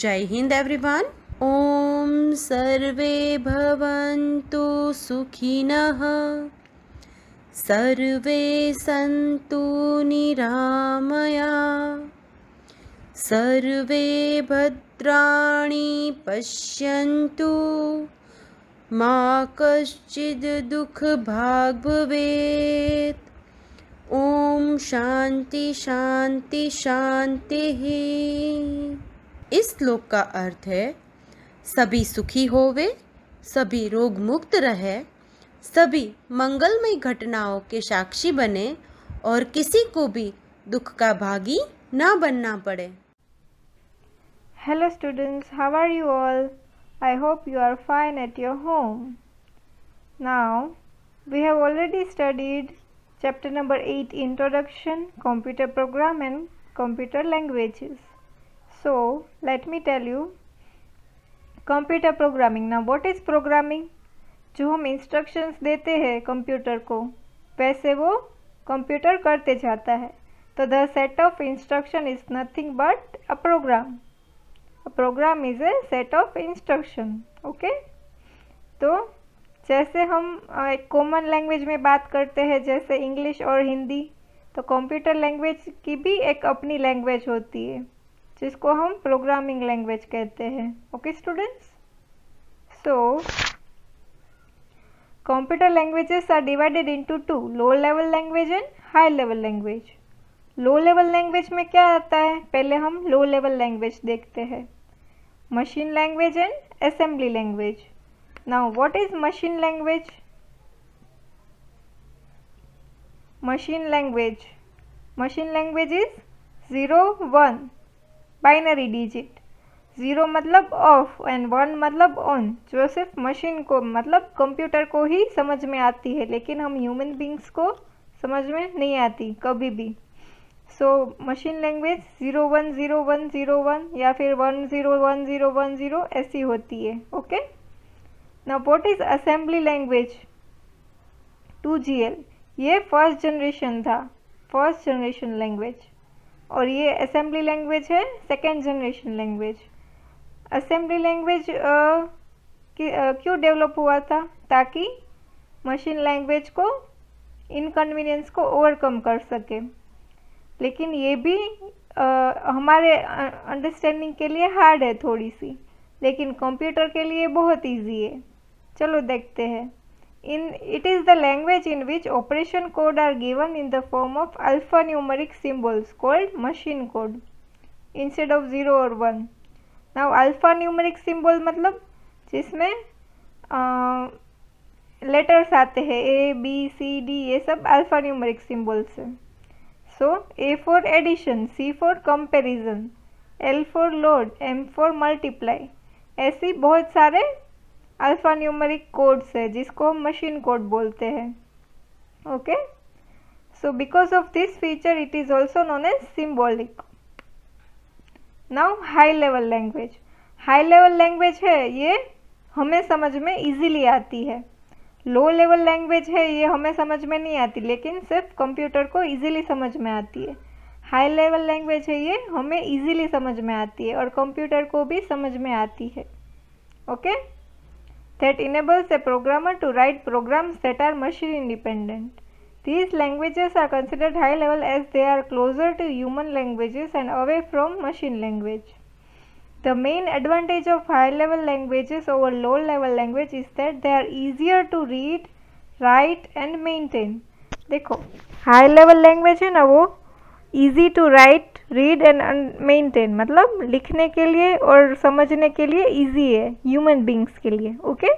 जय हिंद एवरीवन। ओम सर्वे भवन्तु सुखिनः, सर्वे सन्तु निरामया, सर्वे भद्राणि पश्यन्तु, मा कश्चिद् दुःखभाग् भवेत्। ओम शांति शांति शांतिः। इस श्लोक का अर्थ है सभी सुखी होवे, सभी रोग मुक्त रहे, सभी मंगलमय घटनाओं के साक्षी बने और किसी को भी दुख का भागी ना बनना पड़े। Hello students, how are you all? I hope you are fine at your home. Now, we have already studied chapter number 8, Introduction, Computer Program and Computer Languages. So, let me tell you, Computer Programming. Now, what is programming? जो हम instructions देते हैं computer को, वैसे वो computer करते जाता है। तो the set of instruction is nothing but a program. A program is a set of instruction. Okay? तो जैसे हम एक कॉमन लैंग्वेज में बात करते हैं जैसे इंग्लिश और हिंदी, तो कंप्यूटर लैंग्वेज की भी एक अपनी लैंग्वेज होती है जिसको हम प्रोग्रामिंग लैंग्वेज कहते हैं। Okay students, so computer languages are divided into two, low level language and high level language. Low level language में क्या आता है, पहले हम लो लेवल लैंग्वेज देखते हैं, machine language and assembly language. Now, what is machine language? Machine language. Machine language is 0, 1 binary digit. 0 मतलब of and 1 मतलब ऑन, जो सिर्फ मशीन को मतलब कंप्यूटर को ही समझ में आती है, लेकिन हम ह्यूमन बींग्स को समझ में नहीं आती कभी भी। सो मशीन लैंग्वेज 0, 1, 0, 1, 0, 1 या फिर 1, 0, 1, 0, 1, 0 ऐसी होती है। Okay. Now what is assembly language? 2GL, ये फर्स्ट जनरेशन था, फर्स्ट जनरेशन लैंग्वेज, और ये असेंबली लैंग्वेज है second generation language. Assembly language क्यों डेवलप हुआ था, ताकि मशीन लैंग्वेज को इनकन्वीनियंस को ओवरकम कर सके, लेकिन ये भी हमारे अंडरस्टैंडिंग के लिए हार्ड है थोड़ी सी, लेकिन कंप्यूटर के लिए बहुत इजी है। चलो देखते हैं। It is the language in which operation code are given in the form of alphanumeric symbols called machine code instead of 0 or 1. Now alphanumeric symbol मतलब जिसमें लेटर्स आते हैं A, B, C, D, ये सब alphanumeric symbols हैं। So A for addition, C for comparison, L for load, M for multiply, ऐसी बहुत सारे अल्फा न्यूमेरिक कोड्स है जिसको हम मशीन कोड बोलते हैं। Okay, so because of this feature it is also known as symbolic. Now high level language. High level language है ये हमें समझ में इजीली आती है। लो लेवल लैंग्वेज है ये हमें समझ में नहीं आती, लेकिन सिर्फ कंप्यूटर को इजीली समझ में आती है। हाई लेवल लैंग्वेज है ये हमें इजीली समझ में आती है और कंप्यूटर को भी समझ में आती है। Okay, that enables a programmer to write programs that are machine independent. These languages are considered high level as they are closer to human languages and away from machine language. The main advantage of high level languages over low level language is that they are easier to read, write and maintain. देखो high level language है ना, वो easy to write, read and maintain, मतलब लिखने के लिए और समझने के लिए easy है human beings के लिए। okay?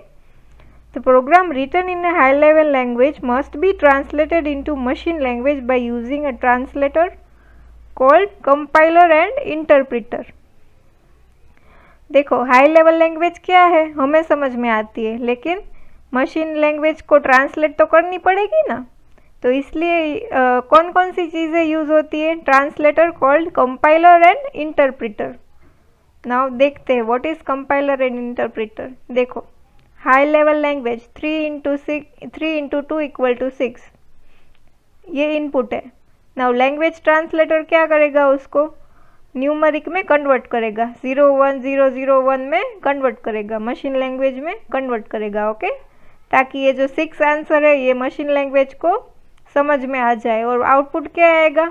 The program written in a high level language must be translated into machine language by using a translator called compiler and interpreter. देखो हाई लेवल लैंग्वेज क्या है, हमें समझ में आती है, लेकिन मशीन लैंग्वेज को ट्रांसलेट तो करनी पड़ेगी ना, तो इसलिए कौन कौन सी चीज़ें यूज़ होती है, translator called compiler and interpreter. Now देखते हैं what is compiler and interpreter. देखो हाई लेवल लैंग्वेज 3 × 2 = 6, ये इनपुट है। नाउ लैंग्वेज ट्रांसलेटर क्या करेगा, उसको न्यूमरिक में कन्वर्ट करेगा, 01001 में कन्वर्ट करेगा, मशीन लैंग्वेज में कन्वर्ट करेगा। ओके, ताकि ये जो 6 आंसर है ये मशीन लैंग्वेज को समझ में आ जाए और आउटपुट क्या आएगा,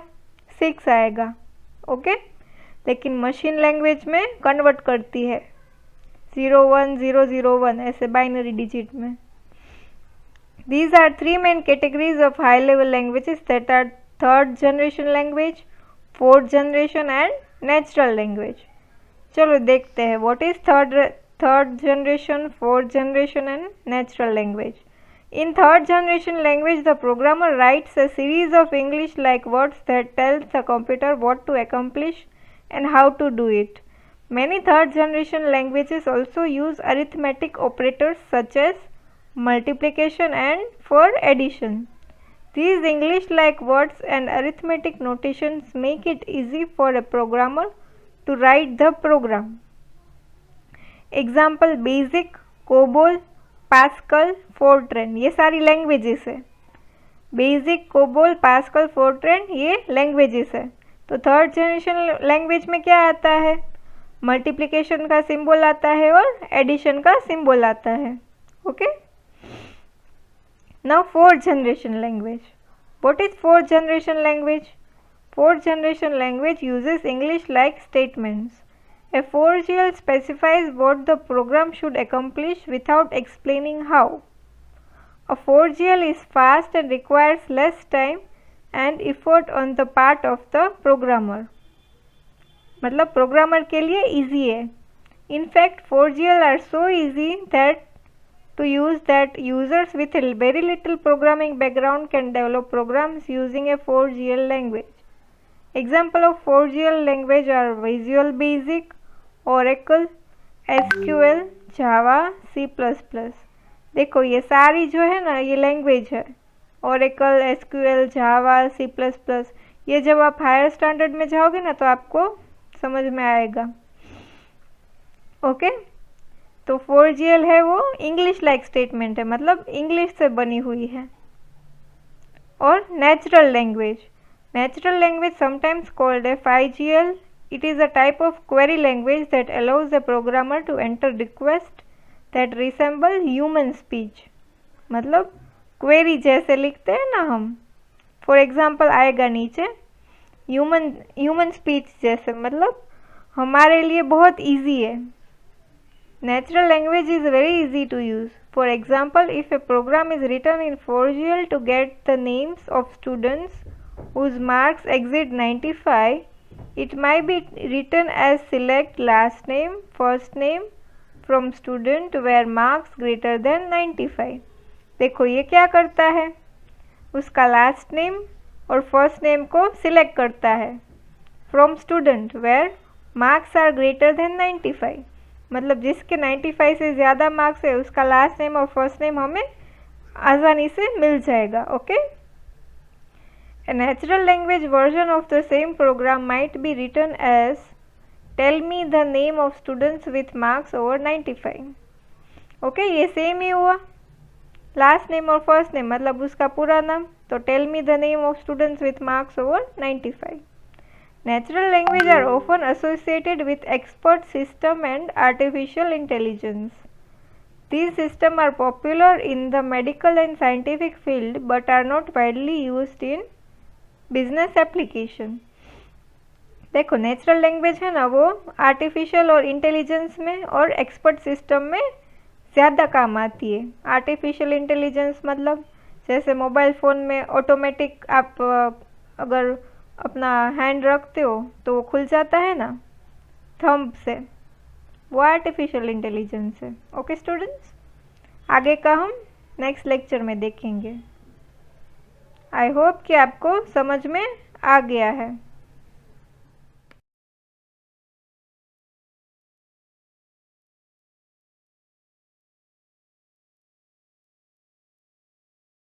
6 आएगा। ओके, लेकिन मशीन लैंग्वेज में कन्वर्ट करती है 01001 ऐसे बाइनरी डिजिट में। These are 3 main categories of high level languages that are third generation language, fourth generation and natural language. चलो देखते हैं what is third generation, fourth generation and natural language. In third generation language, the programmer writes a series of English like words that tells the computer what to accomplish and how to do it. Many third generation languages also use arithmetic operators such as multiplication and for addition. These English-like words and arithmetic notations make it easy for a programmer to write the program. Example Basic, COBOL, Pascal, Fortran, ये सारी languages है। Basic, COBOL, pascal, Fortran ये languages है। तो third generation language में क्या आता है, मल्टीप्लिकेशन का सिंबल आता है और एडिशन का सिंबल आता है। Okay, now fourth generation language. What is fourth generation language? Fourth generation language uses English like statements. A 4GL specifies what the program should accomplish without explaining how. A 4GL is fast and requires less time and effort on the part of the programmer. मतलब programmer के लिए easy है। In fact, 4GL are so easy to use that users with a very little programming background can develop programs using a 4GL language. Example of 4GL language are Visual Basic, Oracle, SQL, Java, C++। देखो ये सारी जो है ना ये language है, Oracle, SQL, Java, C++। ये जब आप हायर स्टैंडर्ड में जाओगे ना तो आपको समझ में आएगा। ओके, तो 4GL है वो इंग्लिश लाइक स्टेटमेंट है, मतलब इंग्लिश से बनी हुई है। और नेचुरल लैंग्वेज समटाइम्स कॉल्ड है 5GL। It is a type of query language that allows the programmer to enter request that resemble human speech, मतलब क्वेरी जैसे लिखते हैं ना हम, फॉर एग्जाम्पल आएगा नीचे ह्यूमन स्पीच जैसे, मतलब हमारे लिए बहुत ईजी है। Natural language is very easy to use. For example, if a program is written in 4GL to get the names of students whose marks exceed 95, it might be written as select last name, first name from student where marks greater than 95. देखो ये क्या करता है, उसका last name और first name को select करता है from student where marks are greater than 95, मतलब जिसके 95 से ज़्यादा मार्क्स है उसका लास्ट नेम और फर्स्ट नेम हमें आसानी से मिल जाएगा। Okay, A natural language version of the same program might be written as tell me the name of students with marks over 95. Okay, ये सेम ही हुआ, लास्ट नेम और फर्स्ट नेम मतलब उसका पूरा नाम, तो tell me the name of students with marks over 95. Natural language are often associated with expert system and artificial intelligence. These systems are popular in the medical and scientific field but are not widely used in business application. देखो natural language है ना वो artificial और intelligence में और expert system में ज़्यादा काम आती है। आर्टिफिशियल इंटेलिजेंस मतलब जैसे मोबाइल फ़ोन में ऑटोमेटिक आप अगर अपना हैंड रखते हो तो वो खुल जाता है ना थंब से, वो आर्टिफिशियल इंटेलिजेंस है। ओके स्टूडेंट्स, आगे का हम नेक्स्ट लेक्चर में देखेंगे। आई होप कि आपको समझ में आ गया है।